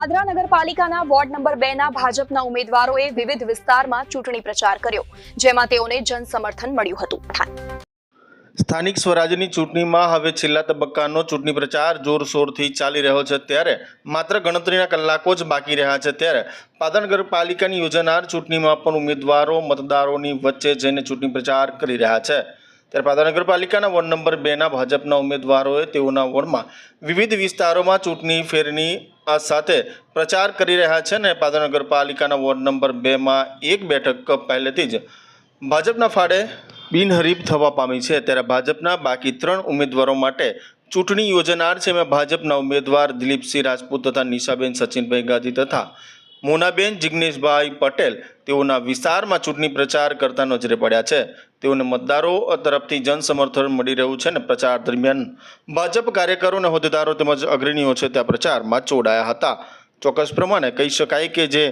પાદરા નગરપાલિકાના ward number 2 ના ભાજપના ઉમેદવારોએ વિવિધ વિસ્તારમાં ચૂંટણી પ્રચાર કર્યો, જેમાં તેઓને જનસમર્થન મળ્યું હતું. સ્થાનિક સ્વરાજ્યની ચૂંટણીમાં હવે છેલ્લા તબક્કાનો ચૂંટણી પ્રચાર જોરશોરથી ચાલી રહ્યો છે. ત્યારે માત્ર ગણતરીના કલાકો જ બાકી રહ્યા છે. ત્યારે પાદરા નગરપાલિકાની યોજાનાર ચૂંટણીમાં પણ ઉમેદવારો મતદારોની વચ્ચે જઈને ચૂંટણી પ્રચાર કરી રહ્યા છે. ત્યારે પાદરા નગરપાલિકાના વોર્ડ નંબર 2 ના ભાજપના ઉમેદવારોએ તેઓના વોર્ડમાં વિવિધ વિસ્તારોમાં ચૂંટણી ફેરની સાથે પ્રચાર કરી રહ્યા છે. અને પાદરા નગરપાલિકાના વોર્ડ નંબર 2માં એક બેઠક પહેલેથી જ ભાજપના ફાળે બિનહરીફ થવા પામી છે. ત્યારે ભાજપના બાકી 3 ઉમેદવારો માટે ચૂંટણી યોજાનાર છે. એમાં ભાજપના ઉમેદવાર દિલીપસિંહ રાજપૂત તથા નિશાબેન સચિનભાઈ ગાંધી તથા મોનાબેન જિગ્નેશભાઈ પટેલ તેઓના વિસ્તારમાં ચૂંટણી પ્રચાર કરતા નજરે પડ્યા છે. તેઓને મતદારો તરફથી જનસમર્થન મળી રહ્યું છે. અને પ્રચાર દરમિયાન ભાજપ કાર્યકરો અને હોદ્દેદારો તેમજ અગ્રણીઓ છે ત્યાં પ્રચારમાં જોડાયા હતા. ચોક્કસ પ્રમાણે કહી શકાય કે જે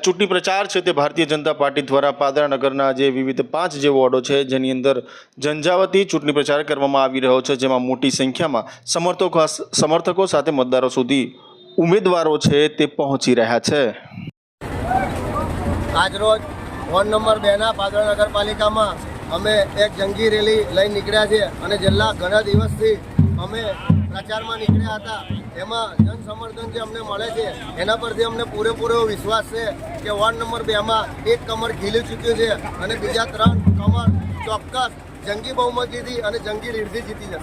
ચૂંટણી પ્રચાર છે તે ભારતીય જનતા પાર્ટી દ્વારા પાદરા નગરના જે વિવિધ 5 જે વોર્ડો છે જેની અંદર ઝંઝાવતી ચૂંટણી પ્રચાર કરવામાં આવી રહ્યો છે, જેમાં મોટી સંખ્યામાં સમર્થકો સાથે મતદારો સુધી ઉમેદવારો છે તે પહોંચી રહ્યા છે. આજરોજ વોર્ડ નંબર 2ના પાદરા નગરપાલિકામાં અમે એક જંગી રેલી લઈને નીકળ્યા છીએ અને છેલ્લા ઘણા દિવસથી અમે પ્રચારમાં નીકળ્યા હતા. એમાં જનસમર્થન જે અમને મળે છે એના પરથી અમને પૂરેપૂરો વિશ્વાસ છે કે વોર્ડ નંબર 2માં એક કમળ ખીલી ચૂક્યું છે અને બીજા 3 કમળ ચોક્કસ જંગી બહુમતીથી અને જંગી લીડથી જીતી જશે.